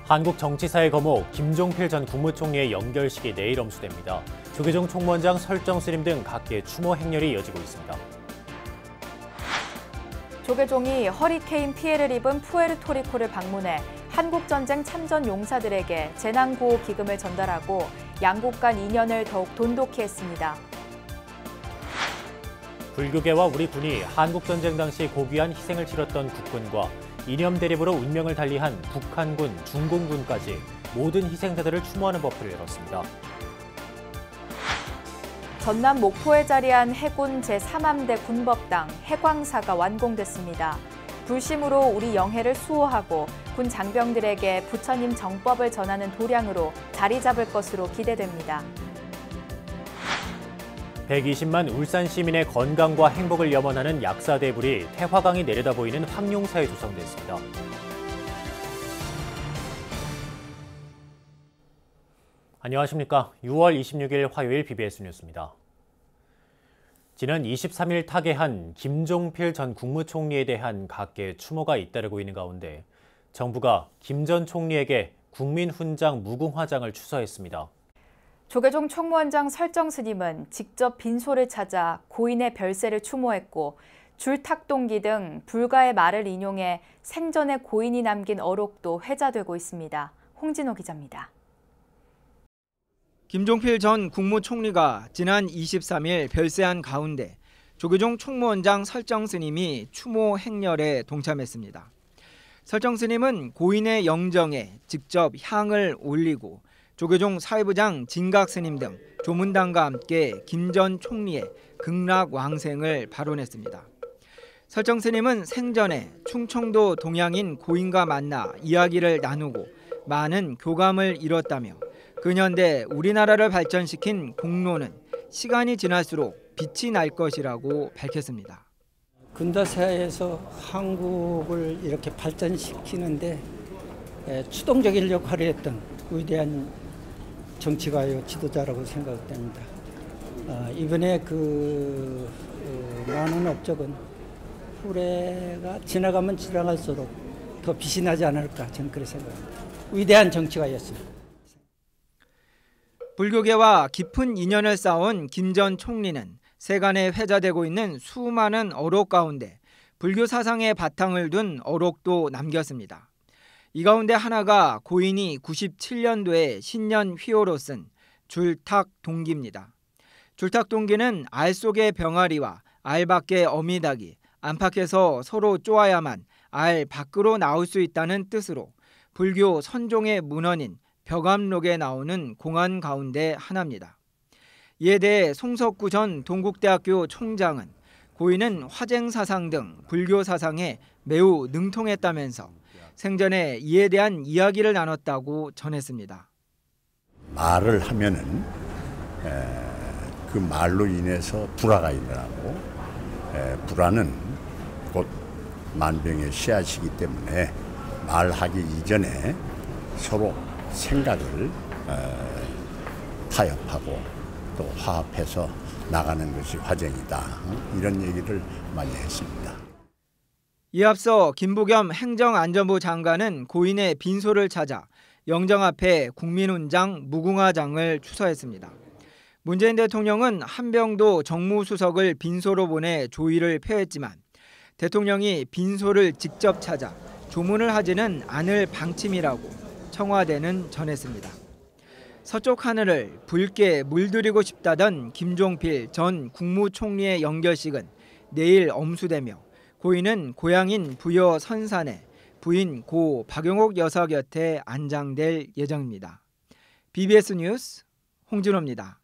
한국 정치사의 거목 김종필 전 국무총리의 연결식이 내일 엄수됩니다. 조계종 총무원장 설정 스님 등 각계 추모 행렬이 이어지고 있습니다. 조계종이 허리케인 피해를 입은 푸에르토리코를 방문해 한국전쟁 참전 용사들에게 재난구호 기금을 전달하고 양국 간 인연을 더욱 돈독히 했습니다. 불교계와 우리 군이 한국전쟁 당시 고귀한 희생을 치렀던 국군과 이념 대립으로 운명을 달리한 북한군, 중공군까지 모든 희생자들을 추모하는 법회를 열었습니다. 전남 목포에 자리한 해군 제3함대 군법당 해광사가 완공됐습니다. 불심으로 우리 영해를 수호하고 군 장병들에게 부처님 정법을 전하는 도량으로 자리 잡을 것으로 기대됩니다. 120만 울산 시민의 건강과 행복을 염원하는 약사대불이 태화강이 내려다 보이는 황룡사에 조성됐습니다. 안녕하십니까. 6월 26일 화요일 BBS 뉴스입니다. 지난 23일 타계한 김종필 전 국무총리에 대한 각계 추모가 잇따르고 있는 가운데 정부가 김 전 총리에게 국민훈장 무궁화장을 추서했습니다. 조계종 총무원장 설정 스님은 직접 빈소를 찾아 고인의 별세를 추모했고 줄탁동기 등 불가의 말을 인용해 생전에 고인이 남긴 어록도 회자되고 있습니다. 홍진호 기자입니다. 김종필 전 국무총리가 지난 23일 별세한 가운데 조계종 총무원장 설정 스님이 추모 행렬에 동참했습니다. 설정 스님은 고인의 영정에 직접 향을 올리고 조계종 사회부장 진각 스님 등 조문단과 함께 김 전 총리의 극락 왕생을 발언했습니다. 설정 스님은 생전에 충청도 동양인 고인과 만나 이야기를 나누고 많은 교감을 이뤘다며 근현대 우리나라를 발전시킨 공로는 시간이 지날수록 빛이 날 것이라고 밝혔습니다. 근대사에서 한국을 이렇게 발전시키는데 추동적인 역할을 했던 위대한 정치가요 지도자라고 생각됩니다. 이번에 많은 업적은 후래가 지나가면 지나갈수록 더 빛이 나지 않을까 저는 그렇게 생각합니다. 위대한 정치가였습니다. 불교계와 깊은 인연을 쌓은 김 전 총리는 세간에 회자되고 있는 수많은 어록 가운데 불교 사상의 바탕을 둔 어록도 남겼습니다. 이 가운데 하나가 고인이 97년도에 신년 휘호로 쓴 줄탁동기입니다. 줄탁동기는 알 속의 병아리와 알 밖의 어미닭이 안팎에서 서로 쪼아야만 알 밖으로 나올 수 있다는 뜻으로 불교 선종의 문헌인 벽암록에 나오는 공안 가운데 하나입니다. 이에 대해 송석구 전 동국대학교 총장은 고인은 화쟁사상 등 불교 사상에 매우 능통했다면서 생전에 이에 대한 이야기를 나눴다고 전했습니다. 말을 하면은 그 말로 인해서 불화가 일어나고 불화는 곧 만병의 씨앗이기 때문에 말하기 이전에 서로 생각을 타협하고 또 화합해서 나가는 것이 화쟁이다. 이런 얘기를 많이 했습니다. 이에 앞서 김부겸 행정안전부 장관은 고인의 빈소를 찾아 영정 앞에 국민훈장 무궁화장을 추서했습니다. 문재인 대통령은 한병도 정무수석을 빈소로 보내 조의를 표했지만 대통령이 빈소를 직접 찾아 조문을 하지는 않을 방침이라고 청와대는 전했습니다. 서쪽 하늘을 붉게 물들이고 싶다던 김종필 전 국무총리의 연결식은 내일 엄수되며 고인은 고향인 부여 선산에 부인 고 박용옥 여사 곁에 안장될 예정입니다. BBS 뉴스 홍진호입니다.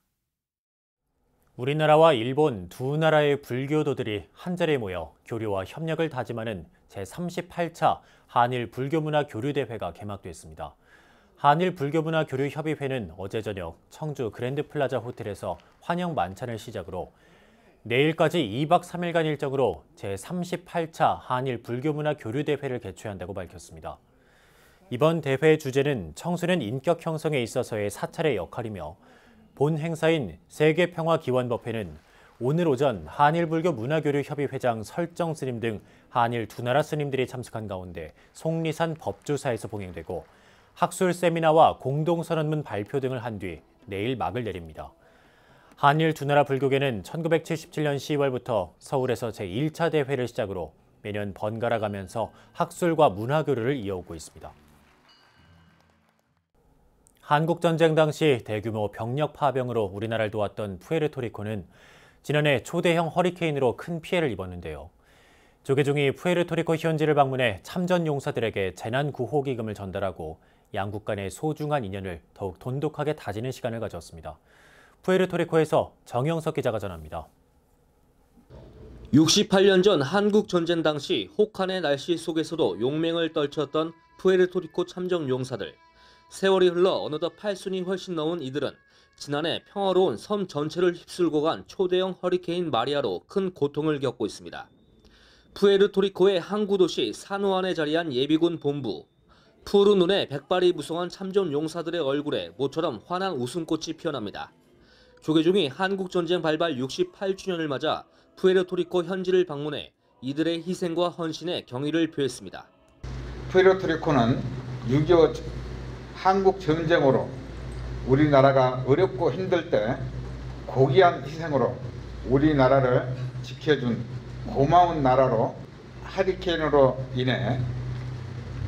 우리나라와 일본 두 나라의 불교도들이 한자리에 모여 교류와 협력을 다짐하는 제38차 한일 불교문화 교류대회가 개막됐습니다. 한일 불교문화 교류협의회는 어제 저녁 청주 그랜드플라자 호텔에서 환영 만찬을 시작으로 내일까지 2박 3일간 일정으로 제38차 한일 불교문화 교류대회를 개최한다고 밝혔습니다. 이번 대회의 주제는 청소년 인격 형성에 있어서의 사찰의 역할이며 본 행사인 세계평화기원법회는 오늘 오전 한일불교 문화교류협의회장 설정 스님 등 한일 두 나라 스님들이 참석한 가운데 속리산 법주사에서 봉행되고 학술 세미나와 공동선언문 발표 등을 한 뒤 내일 막을 내립니다. 한일 두 나라 불교계는 1977년 10월부터 서울에서 제1차 대회를 시작으로 매년 번갈아 가면서 학술과 문화 교류를 이어오고 있습니다. 한국전쟁 당시 대규모 병력 파병으로 우리나라를 도왔던 푸에르토리코는 지난해 초대형 허리케인으로 큰 피해를 입었는데요. 조계종이 푸에르토리코 현지를 방문해 참전 용사들에게 재난구호기금을 전달하고 양국 간의 소중한 인연을 더욱 돈독하게 다지는 시간을 가졌습니다. 푸에르토리코에서 정영석 기자가 전합니다. 68년 전 한국 전쟁 당시 혹한의 날씨 속에서도 용맹을 떨쳤던 푸에르토리코 참전 용사들. 세월이 흘러 어느덧 8순이 훨씬 넘은 이들은 지난해 평화로운 섬 전체를 휩쓸고 간 초대형 허리케인 마리아로 큰 고통을 겪고 있습니다. 푸에르토리코의 항구 도시 산후안에 자리한 예비군 본부. 푸른 눈에 백발이 무성한 참전 용사들의 얼굴에 모처럼 환한 웃음꽃이 피어납니다. 조계종이 한국전쟁 발발 68주년을 맞아 푸에르토리코 현지를 방문해 이들의 희생과 헌신에 경의를 표했습니다. 푸에르토리코는 6.25 한국 전쟁으로 우리나라가 어렵고 힘들 때 고귀한 희생으로 우리나라를 지켜준 고마운 나라로 하리케인으로 인해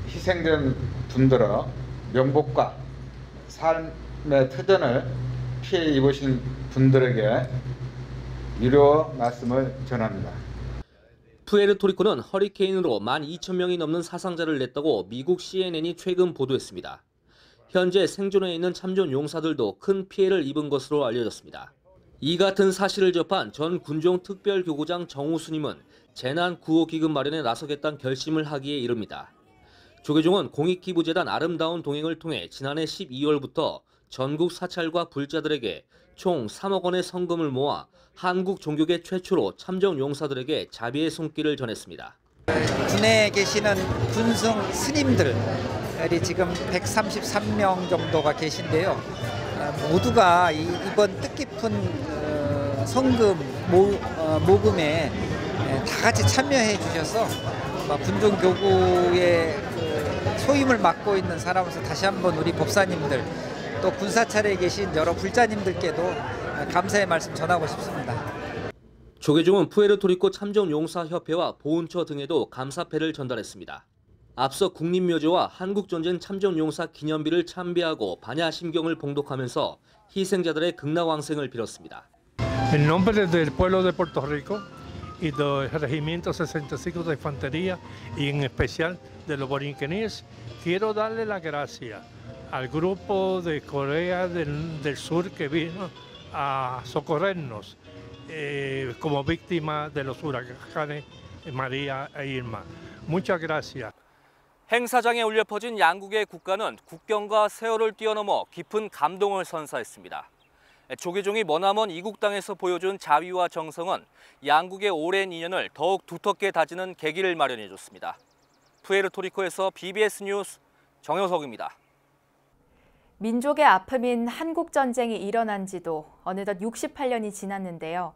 희생된 분들의 명복과 삶의 터전을 피해 입으신 분들에게 위로 말씀을 전합니다. 푸에르토리코는 허리케인으로 12,000명이 넘는 사상자를 냈다고 미국 CNN이 최근 보도했습니다. 현재 생존해 있는 참전 용사들도 큰 피해를 입은 것으로 알려졌습니다. 이 같은 사실을 접한 전 군종 특별교구장 정우수님은 재난구호기금 마련에 나서겠다는 결심을 하기에 이릅니다. 조계종은 공익기부재단 아름다운 동행을 통해 지난해 12월부터 전국 사찰과 불자들에게 총 3억 원의 성금을 모아 한국 종교계 최초로 참전 용사들에게 자비의 손길을 전했습니다. 군에 계시는 군성 스님들이 지금 133명 정도가 계신데요. 모두가 이번 뜻깊은 성금 모금에 다 같이 참여해 주셔서 군종교구의 소임을 맡고 있는 사람으로서 다시 한번 우리 법사님들 또 군사찰에 계신 여러 불자님들께도 감사의 말씀 전하고 싶습니다. 조계종은 푸에르토리코 참전용사협회와 보훈처 등에도 감사패를 전달했습니다. 앞서 국립묘지와 한국전쟁 참전용사 기념비를 참배하고 반야심경을 봉독하면서 희생자들의 극락왕생을 빌었습니다. En nombre del pueblo de Puerto Rico y del Regimiento 65 de Infantería y en especial de los borinqueníes, quiero darle las gracias al grupo de Corea del Sur que vino a socorrernos como víctima de los huracanes María e Irma. Muchas gracias. 행사장에 울려 퍼진 양국의 국가는 국경과 세월을 뛰어넘어 깊은 감동을 선사했습니다. 조계종이 머나먼 이국 땅에서 보여준 자비와 정성은 양국의 오랜 인연을 더욱 두텁게 다지는 계기를 마련해줬습니다. 푸에르토리코에서 BBS 뉴스 정영석입니다. 민족의 아픔인 한국전쟁이 일어난 지도 어느덧 68년이 지났는데요.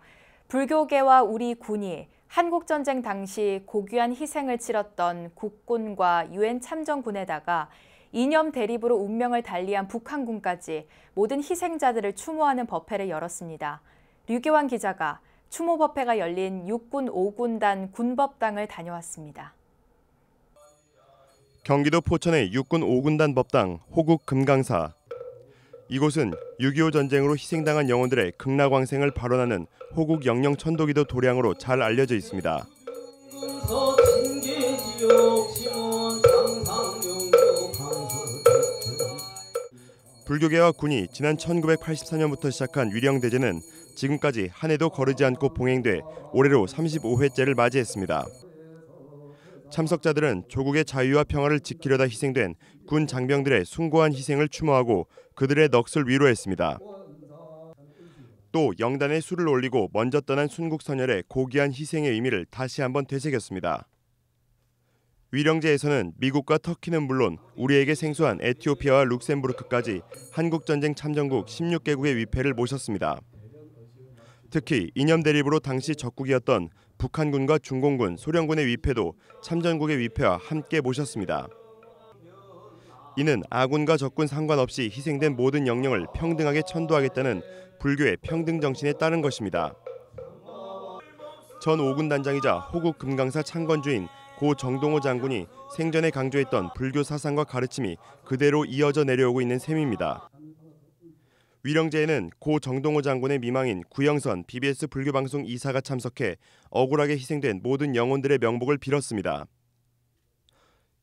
불교계와 우리 군이 한국전쟁 당시 고귀한 희생을 치렀던 국군과 유엔 참전군에다가 이념 대립으로 운명을 달리한 북한군까지 모든 희생자들을 추모하는 법회를 열었습니다. 류기환 기자가 추모 법회가 열린 육군 5군단 군법당을 다녀왔습니다. 경기도 포천의 육군 5군단 법당 호국 금강사. 이곳은 6.25 전쟁으로 희생당한 영혼들의 극락왕생을 발언하는 호국 영영 천도기도 도량으로 잘 알려져 있습니다. 불교계와 군이 지난 1984년부터 시작한 위령대제는 지금까지 한 해도 거르지 않고 봉행돼 올해로 35회째를 맞이했습니다. 참석자들은 조국의 자유와 평화를 지키려다 희생된 군 장병들의 숭고한 희생을 추모하고 그들의 넋을 위로했습니다. 또 영단에 술을 올리고 먼저 떠난 순국선열의 고귀한 희생의 의미를 다시 한번 되새겼습니다. 위령제에서는 미국과 터키는 물론 우리에게 생소한 에티오피아와 룩셈부르크까지 한국전쟁 참전국 16개국의 위패를 모셨습니다. 특히 이념 대립으로 당시 적국이었던 북한군과 중공군, 소련군의 위패도 참전국의 위패와 함께 모셨습니다. 이는 아군과 적군 상관없이 희생된 모든 영령을 평등하게 천도하겠다는 불교의 평등 정신에 따른 것입니다. 전 5군 단장이자 호국 금강사 창건주인 고 정동호 장군이 생전에 강조했던 불교 사상과 가르침이 그대로 이어져 내려오고 있는 셈입니다. 위령제에는 고 정동호 장군의 미망인 구영선 BBS 불교방송 이사가 참석해 억울하게 희생된 모든 영혼들의 명복을 빌었습니다.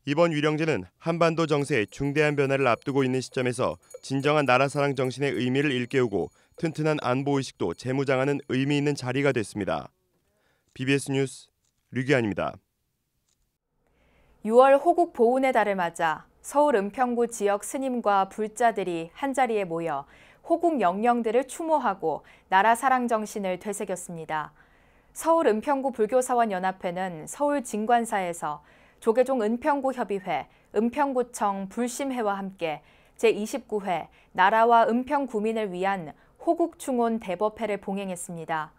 이번 위령제는 한반도 정세의 중대한 변화를 앞두고 있는 시점에서 진정한 나라사랑 정신의 의미를 일깨우고 튼튼한 안보의식도 재무장하는 의미 있는 자리가 됐습니다. BBS 뉴스 류기환입니다. 6월 호국 보훈의 달을 맞아 서울 은평구 지역 스님과 불자들이 한자리에 모여 호국 영령들을 추모하고 나라 사랑 정신을 되새겼습니다. 서울 은평구 불교사원연합회는 서울 진관사에서 조계종 은평구 협의회, 은평구청 불심회와 함께 제29회 나라와 은평구민을 위한 호국충혼 대법회를 봉행했습니다.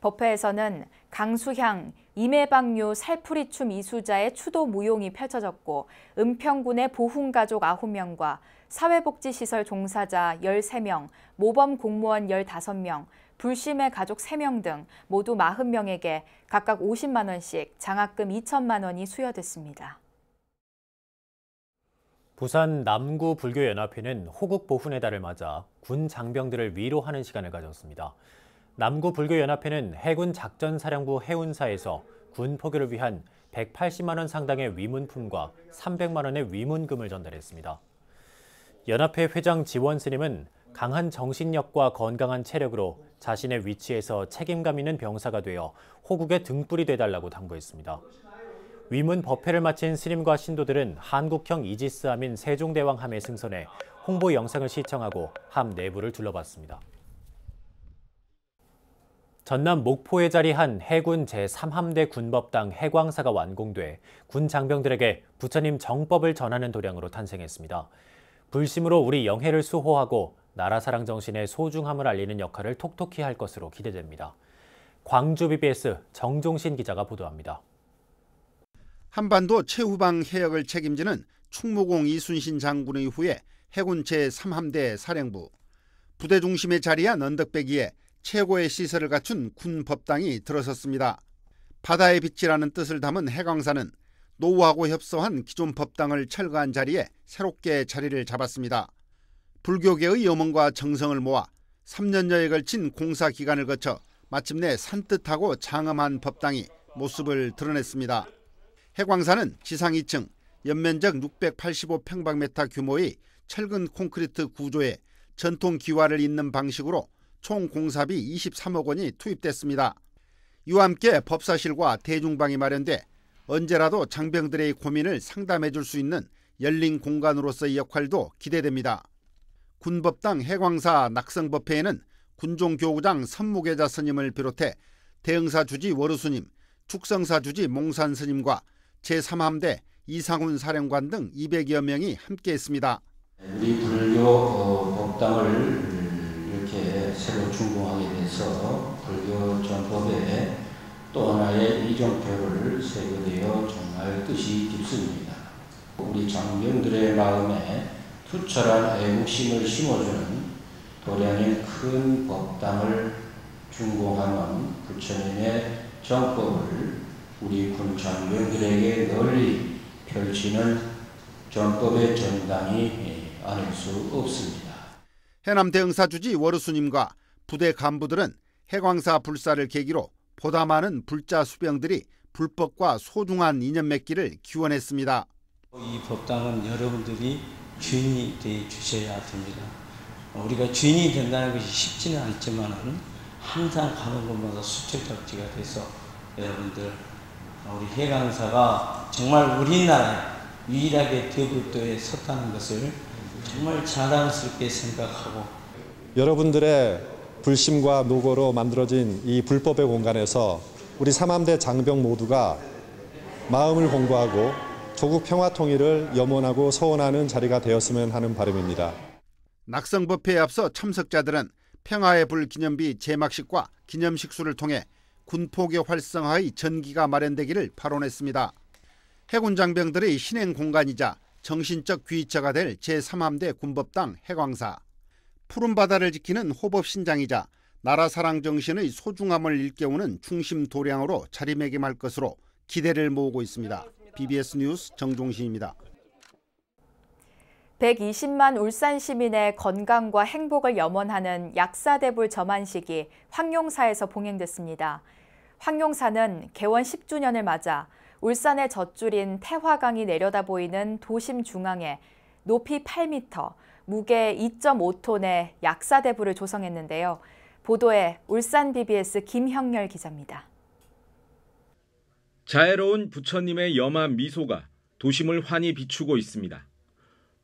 법회에서는 강수향, 임해방류 살풀이춤 이수자의 추도 무용이 펼쳐졌고 은평군의 보훈가족 9명과 사회복지시설 종사자 13명, 모범 공무원 15명, 불심의 가족 3명 등 모두 40명에게 각각 50만 원씩 장학금 2천만 원이 수여됐습니다. 부산 남구불교연합회는 호국보훈의 달을 맞아 군 장병들을 위로하는 시간을 가졌습니다. 남구불교연합회는 해군작전사령부 해운사에서 군 포교를 위한 180만 원 상당의 위문품과 300만 원의 위문금을 전달했습니다. 연합회 회장 지원 스님은 강한 정신력과 건강한 체력으로 자신의 위치에서 책임감 있는 병사가 되어 호국의 등불이 되달라고 당부했습니다. 위문 법회를 마친 스님과 신도들은 한국형 이지스함인 세종대왕함에 승선해 홍보 영상을 시청하고 함 내부를 둘러봤습니다. 전남 목포에 자리한 해군 제3함대 군법당 해광사가 완공돼 군 장병들에게 부처님 정법을 전하는 도량으로 탄생했습니다. 불심으로 우리 영해를 수호하고 나라 사랑 정신의 소중함을 알리는 역할을 톡톡히 할 것으로 기대됩니다. 광주 BBS 정종신 기자가 보도합니다. 한반도 최후방 해역을 책임지는 충무공 이순신 장군의 후예 해군 제3함대 사령부. 부대 중심에 자리한 언덕배기에 최고의 시설을 갖춘 군 법당이 들어섰습니다. 바다의 빛이라는 뜻을 담은 해광사는 노후하고 협소한 기존 법당을 철거한 자리에 새롭게 자리를 잡았습니다. 불교계의 염원과 정성을 모아 3년여에 걸친 공사 기간을 거쳐 마침내 산뜻하고 장엄한 법당이 모습을 드러냈습니다. 해광사는 지상 2층, 연면적 685평방미터 규모의 철근 콘크리트 구조에 전통 기와를 잇는 방식으로 총 공사비 23억 원이 투입됐습니다. 이와 함께 법사실과 대중방이 마련돼 언제라도 장병들의 고민을 상담해 줄 수 있는 열린 공간으로서의 역할도 기대됩니다. 군법당 해광사 낙성법회에는 군종교구장 선무계자 스님을 비롯해 대흥사 주지 워르스님, 축성사 주지 몽산 스님과 제3함대 이상훈 사령관 등 200여 명이 함께했습니다. 우리 불교 법당을 이렇게 새로 준공하게 돼서 불교 전법에 또 하나의 이정표를 세게 되어 정말 뜻이 깊습니다. 우리 장병들의 마음에 투철한 애국심을 심어주는 도량의 큰 법당을 준공하는 부처님의 정법을 우리 군 장병들에게 널리 펼치는 전법의 전당이 아닐 수 없습니다. 해남 대흥사 주지 워르스님과 부대 간부들은 해광사 불사를 계기로 보다 많은 불자 수병들이 불법과 소중한 인연 맺기를 기원했습니다. 이 법당은 여러분들이 주인이 돼 주셔야 됩니다. 우리가 주인이 된다는 것이 쉽지는 않지만 항상 가는 곳마다 수철적지가 돼서 여러분들 우리 해광사가 정말 우리나라에 유일하게 대불도에 섰다는 것을 정말 자랑스럽게 생각하고 여러분들의 불심과 노고로 만들어진 이 불법의 공간에서 우리 3함대 장병 모두가 마음을 공부하고 조국 평화 통일을 염원하고 서원하는 자리가 되었으면 하는 바람입니다. 낙성법회에 앞서 참석자들은 평화의 불 기념비 제막식과 기념식수를 통해 군포교 활성화의 전기가 마련되기를 발언했습니다. 해군 장병들의 신행 공간이자 정신적 귀처가 될 제3함대 군법당 해광사. 푸른 바다를 지키는 호법 신장이자 나라 사랑 정신의 소중함을 일깨우는 충심 도량으로 자리매김할 것으로 기대를 모으고 있습니다. BBS 뉴스 정종신입니다. 120만 울산 시민의 건강과 행복을 염원하는 약사대불 점안식이 황룡사에서 봉행됐습니다. 황룡사는 개원 10주년을 맞아 울산의 젖줄인 태화강이 내려다 보이는 도심 중앙에 높이 8m, 무게 2.5톤의 약사대불을 조성했는데요. 보도에 울산 BBS 김형렬 기자입니다. 자애로운 부처님의 염한 미소가 도심을 환히 비추고 있습니다.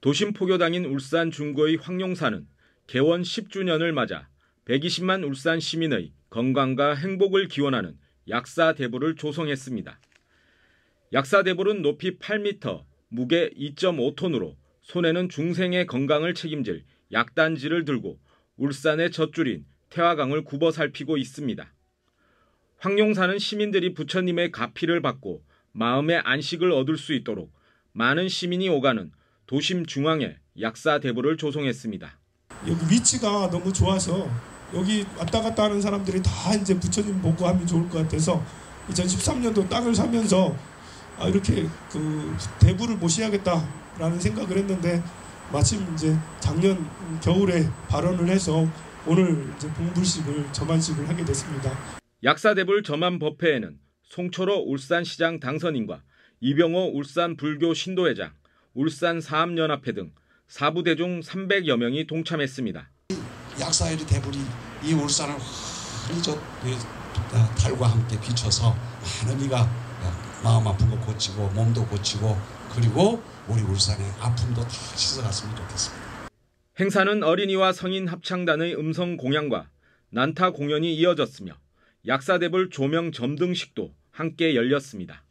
도심 포교당인 울산 중구의 황룡사는 개원 10주년을 맞아 120만 울산 시민의 건강과 행복을 기원하는 약사대불을 조성했습니다. 약사대불은 높이 8m, 무게 2.5톤으로 손에는 중생의 건강을 책임질 약단지를 들고 울산의 젖줄인 태화강을 굽어 살피고 있습니다. 황룡사는 시민들이 부처님의 가피를 받고 마음의 안식을 얻을 수 있도록 많은 시민이 오가는 도심 중앙에 약사대불을 조성했습니다. 여기 위치가 너무 좋아서 여기 왔다 갔다 하는 사람들이 다 이제 부처님 보고 하면 좋을 것 같아서 2013년도 땅을 사면서 이렇게 그 대불을 모셔야겠다라는 생각을 했는데 마침 이제 작년 겨울에 발언을 해서 오늘 이제 봉불식을 점안식을 하게 됐습니다. 약사대불 점안 법회에는 송철호 울산시장 당선인과 이병호 울산 불교 신도회장, 울산 사암연합회 등 사부대중 300여 명이 동참했습니다. 약사의 대불이 이 울산을 환히 달과 함께 비춰서 많은 이가 마음 아픈 거 고치고 몸도 고치고 그리고 우리 울산의 아픔도 다 씻어갔으면 좋겠습니다. 행사는 어린이와 성인 합창단의 음성 공양과 난타 공연이 이어졌으며 약사대불 조명 점등식도 함께 열렸습니다.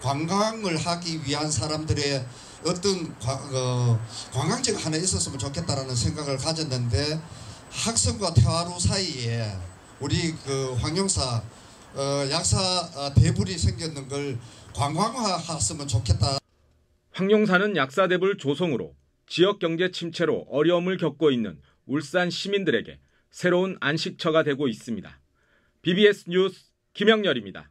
관광을 하기 위한 사람들의 어떤 관광지가 하나 있었으면 좋겠다라는 생각을 가졌는데 학성과 태화루 사이에 우리 그 황룡사 약사 대불이 생겼는 걸 관광화했으면 좋겠다. 황룡사는 약사대불 조성으로 지역 경제 침체로 어려움을 겪고 있는 울산 시민들에게 새로운 안식처가 되고 있습니다. BBS 뉴스 김영렬입니다.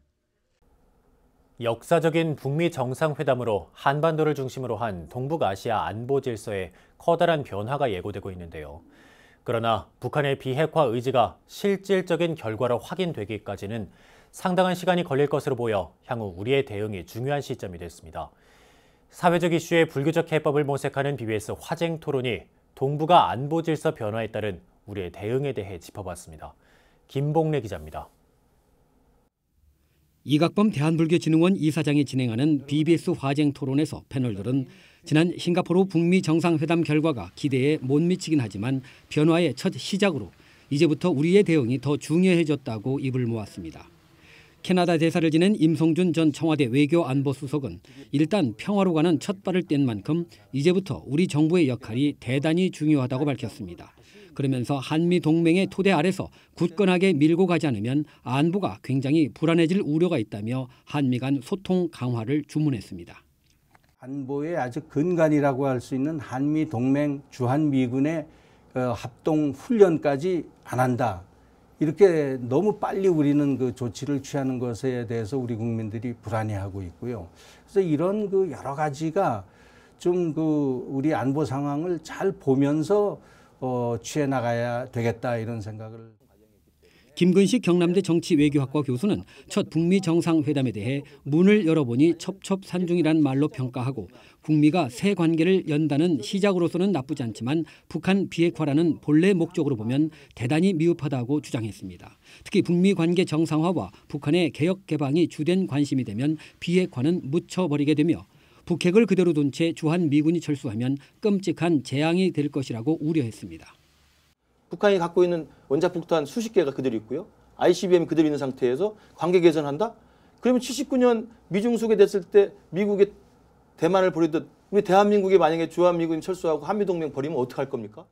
역사적인 북미 정상회담으로 한반도를 중심으로 한 동북아시아 안보 질서에 커다란 변화가 예고되고 있는데요. 그러나 북한의 비핵화 의지가 실질적인 결과로 확인되기까지는 상당한 시간이 걸릴 것으로 보여 향후 우리의 대응이 중요한 시점이 됐습니다. 사회적 이슈의 불교적 해법을 모색하는 BBS 화쟁 토론이 동북아 안보 질서 변화에 따른 우리의 대응에 대해 짚어봤습니다. 김봉래 기자입니다. 이각범 대한불교진흥원 이사장이 진행하는 BBS 화쟁 토론에서 패널들은 지난 싱가포르 북미 정상회담 결과가 기대에 못 미치긴 하지만 변화의 첫 시작으로 이제부터 우리의 대응이 더 중요해졌다고 입을 모았습니다. 캐나다 대사를 지낸 임성준 전 청와대 외교안보수석은 일단 평화로 가는 첫 발을 뗀 만큼 이제부터 우리 정부의 역할이 대단히 중요하다고 밝혔습니다. 그러면서 한미 동맹의 토대 아래서 굳건하게 밀고 가지 않으면 안보가 굉장히 불안해질 우려가 있다며 한미 간 소통 강화를 주문했습니다. 안보의 아주 근간이라고 할 수 있는 한미 동맹 주한미군의 합동 훈련까지 안 한다. 이렇게 너무 빨리 우리는 그 조치를 취하는 것에 대해서 우리 국민들이 불안해하고 있고요. 그래서 이런 그 여러 가지가 좀 그 우리 안보 상황을 잘 보면서 취해 나가야 되겠다 이런 생각을. 김근식 경남대 정치외교학과 교수는 첫 북미 정상회담에 대해 문을 열어보니 첩첩산중이란 말로 평가하고 북미가 새 관계를 연다는 시작으로서는 나쁘지 않지만 북한 비핵화라는 본래 목적으로 보면 대단히 미흡하다고 주장했습니다. 특히 북미 관계 정상화와 북한의 개혁 개방이 주된 관심이 되면 비핵화는 묻혀버리게 되며 북핵을 그대로 둔 채 주한미군이 철수하면 끔찍한 재앙이 될 것이라고 우려했습니다. 북한이 갖고 있는 원자폭탄 수십 개가 그대로 있고요. ICBM이 그대로 있는 상태에서 관계 개선한다? 그러면 79년 미중 소개됐을 때 미국의 대만을 버리듯 우리 대한민국이 만약에 주한미군이 철수하고 한미동맹 버리면 어떡할 겁니까?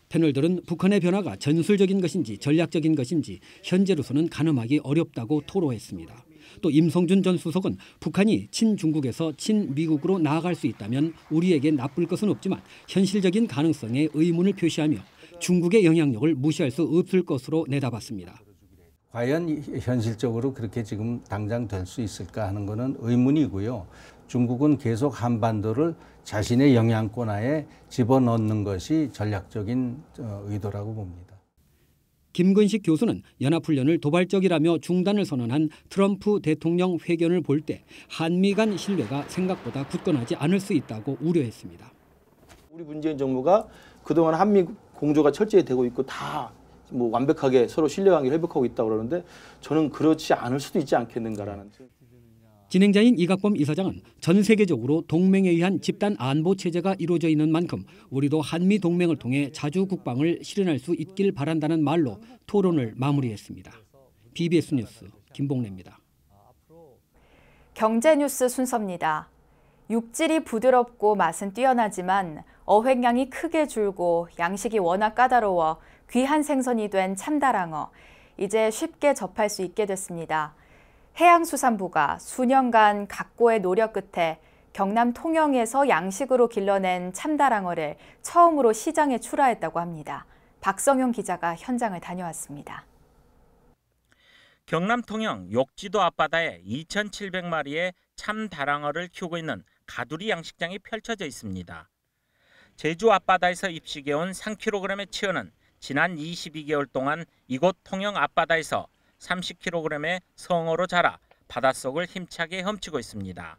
패널들은 북한의 변화가 전술적인 것인지 전략적인 것인지 현재로서는 가늠하기 어렵다고 토로했습니다. 또 임성준 전 수석은 북한이 친중국에서 친미국으로 나아갈 수 있다면 우리에게 나쁠 것은 없지만 현실적인 가능성에 의문을 표시하며 중국의 영향력을 무시할 수 없을 것으로 내다봤습니다. 과연 현실적으로 그렇게 지금 당장 될 수 있을까 하는 것은 의문이고요. 중국은 계속 한반도를 자신의 영향권하에 집어넣는 것이 전략적인 의도라고 봅니다. 김근식 교수는 연합훈련을 도발적이라며 중단을 선언한 트럼프 대통령 회견을 볼 때 한미 간 신뢰가 생각보다 굳건하지 않을 수 있다고 우려했습니다. 우리 문재인 정부가 그동안 한미 공조가 철저히 되고 있고 다 뭐 완벽하게 서로 신뢰관계를 회복하고 있다고 그러는데 저는 그렇지 않을 수도 있지 않겠는가라는. 진행자인 이각범 이사장은 전 세계적으로 동맹에 의한 집단 안보 체제가 이루어져 있는 만큼 우리도 한미 동맹을 통해 자주 국방을 실현할 수 있길 바란다는 말로 토론을 마무리했습니다. BBS 뉴스 김봉래입니다. 경제 뉴스 순서입니다. 육질이 부드럽고 맛은 뛰어나지만 어획량이 크게 줄고 양식이 워낙 까다로워 귀한 생선이 된 참다랑어. 이제 쉽게 접할 수 있게 됐습니다. 해양수산부가 수년간 각고의 노력 끝에 경남 통영에서 양식으로 길러낸 참다랑어를 처음으로 시장에 출하했다고 합니다. 박성용 기자가 현장을 다녀왔습니다. 경남 통영 욕지도 앞바다에 2,700마리의 참다랑어를 키우고 있는 가두리 양식장이 펼쳐져 있습니다. 제주 앞바다에서 입식해온 3kg의 치어는 지난 22개월 동안 이곳 통영 앞바다에서 30kg의 성어로 자라 바닷속을 힘차게 훔치고 있습니다.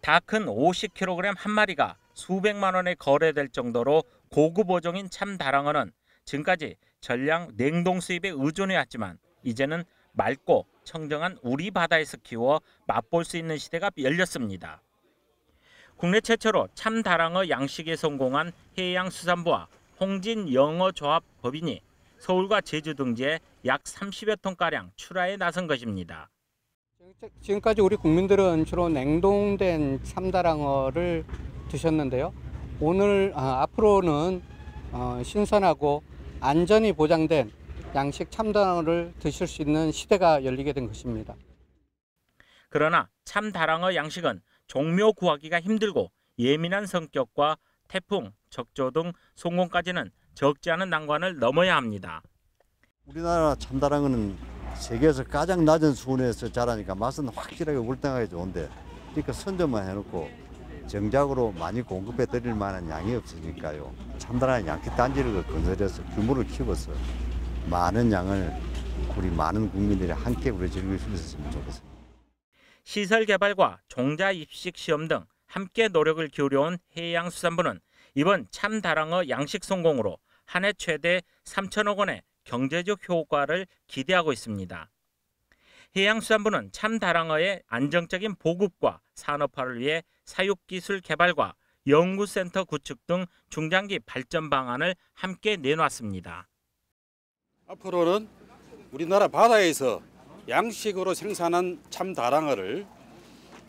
다 큰 50kg 한 마리가 수백만 원에 거래될 정도로 고급 어종인 참다랑어는 지금까지 전량 냉동 수입에 의존해왔지만 이제는 맑고 청정한 우리 바다에서 키워 맛볼 수 있는 시대가 열렸습니다. 국내 최초로 참다랑어 양식에 성공한 해양수산부와 홍진영어조합 법인이 서울과 제주 등지에 약 30여 톤가량 출하에 나선 것입니다. 지금까지 우리 국민들은 주로 냉동된 참다랑어를 드셨는데요. 오늘 앞으로는 신선하고 안전이 보장된 양식 참다랑어를 드실 수 있는 시대가 열리게 된 것입니다. 그러나 참다랑어 양식은 종묘 구하기가 힘들고 예민한 성격과 태풍, 적조 등 송공까지는 적지 않은 난관을 넘어야 합니다. 우리나라 참다랑어는 세계에서 가장 낮은 수온에서 자라니까 맛은 확실하게 월등하게 좋은데 그러니까 선점만 해놓고 정작으로 많이 공급해 드릴 만한 양이 없으니까요. 참다랑어 양식단지를 건설해서 규모를 키워서 많은 양을 우리 많은 국민들이 함께 우리 즐길 수 있었으면 좋겠습니다. 시설 개발과 종자 입식 시험 등 함께 노력을 기울여온 해양수산부는 이번 참다랑어 양식 성공으로 한 해 최대 3천억 원의 경제적 효과를 기대하고 있습니다. 해양수산부는 참다랑어의 안정적인 보급과 산업화를 위해 사육기술 개발과 연구센터 구축 등 중장기 발전 방안을 함께 내놨습니다. 앞으로는 우리나라 바다에서 양식으로 생산한 참다랑어를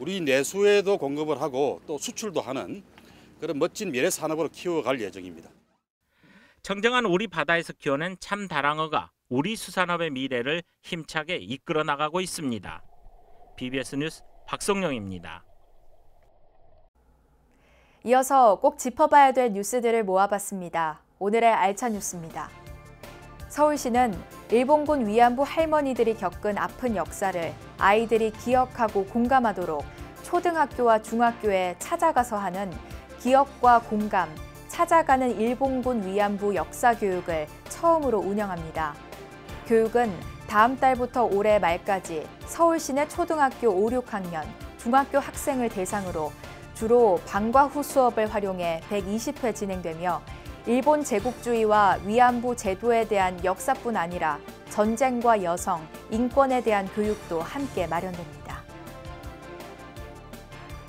우리 내수에도 공급을 하고 또 수출도 하는 그런 멋진 미래 산업으로 키워갈 예정입니다. 청정한 우리 바다에서 키워낸 참다랑어가 우리 수산업의 미래를 힘차게 이끌어 나가고 있습니다. BBS 뉴스 박성용입니다. 이어서 꼭 짚어봐야 될 뉴스들을 모아봤습니다. 오늘의 알찬 뉴스입니다. 서울시는 일본군 위안부 할머니들이 겪은 아픈 역사를 아이들이 기억하고 공감하도록 초등학교와 중학교에 찾아가서 하는 기억과 공감, 찾아가는 일본군 위안부 역사 교육을 처음으로 운영합니다. 교육은 다음 달부터 올해 말까지 서울 시내 초등학교 5, 6학년, 중학교 학생을 대상으로 주로 방과 후 수업을 활용해 120회 진행되며 일본 제국주의와 위안부 제도에 대한 역사뿐 아니라 전쟁과 여성, 인권에 대한 교육도 함께 마련됩니다.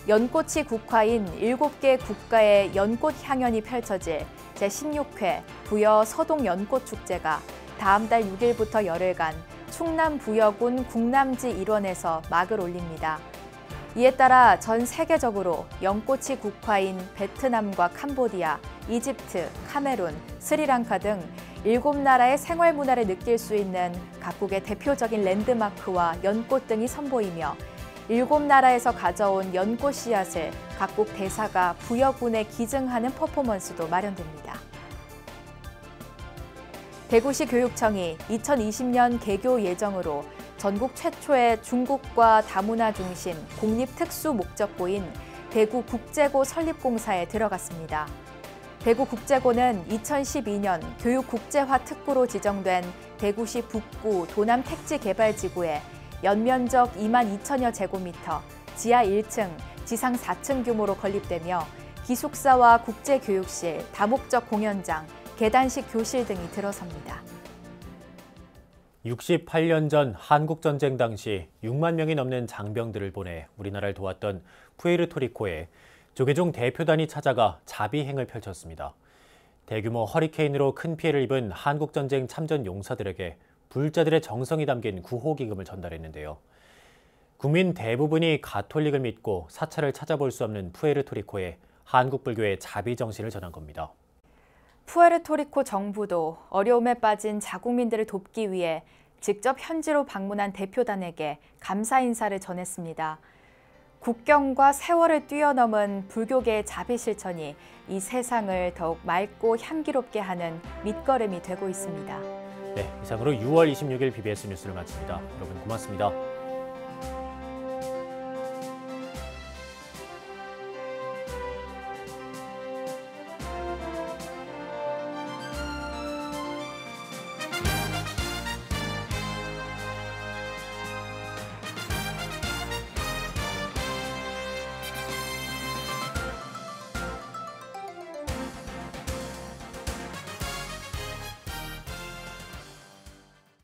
연꽃이 국화인 7개 국가의 연꽃 향연이 펼쳐질 제16회 부여 서동 연꽃축제가 다음 달 6일부터 열흘간 충남 부여군 국남지 일원에서 막을 올립니다. 이에 따라 전 세계적으로 연꽃이 국화인 베트남과 캄보디아, 이집트, 카메룬, 스리랑카 등 7나라의 생활 문화를 느낄 수 있는 각국의 대표적인 랜드마크와 연꽃 등이 선보이며 7나라에서 가져온 연꽃 씨앗을 각국 대사가 부여군에 기증하는 퍼포먼스도 마련됩니다. 대구시 교육청이 2020년 개교 예정으로 전국 최초의 중국과 다문화 중심 공립특수목적고인 대구국제고 설립공사에 들어갔습니다. 대구국제고는 2012년 교육국제화 특구로 지정된 대구시 북구 도남 택지개발지구에 연면적 2만 2천여 제곱미터, 지하 1층, 지상 4층 규모로 건립되며 기숙사와 국제교육실, 다목적 공연장, 계단식 교실 등이 들어섭니다. 68년 전 한국전쟁 당시 6만 명이 넘는 장병들을 보내 우리나라를 도왔던 푸에르토리코에 조계종 대표단이 찾아가 자비행을 펼쳤습니다. 대규모 허리케인으로 큰 피해를 입은 한국전쟁 참전 용사들에게 불자들의 정성이 담긴 구호기금을 전달했는데요. 국민 대부분이 가톨릭을 믿고 사찰을 찾아볼 수 없는 푸에르토리코에 한국 불교의 자비 정신을 전한 겁니다. 푸에르토리코 정부도 어려움에 빠진 자국민들을 돕기 위해 직접 현지로 방문한 대표단에게 감사 인사를 전했습니다. 국경과 세월을 뛰어넘은 불교계의 자비 실천이 이 세상을 더욱 맑고 향기롭게 하는 밑거름이 되고 있습니다. 네, 이상으로 6월 26일 BBS 뉴스를 마칩니다. 여러분 고맙습니다.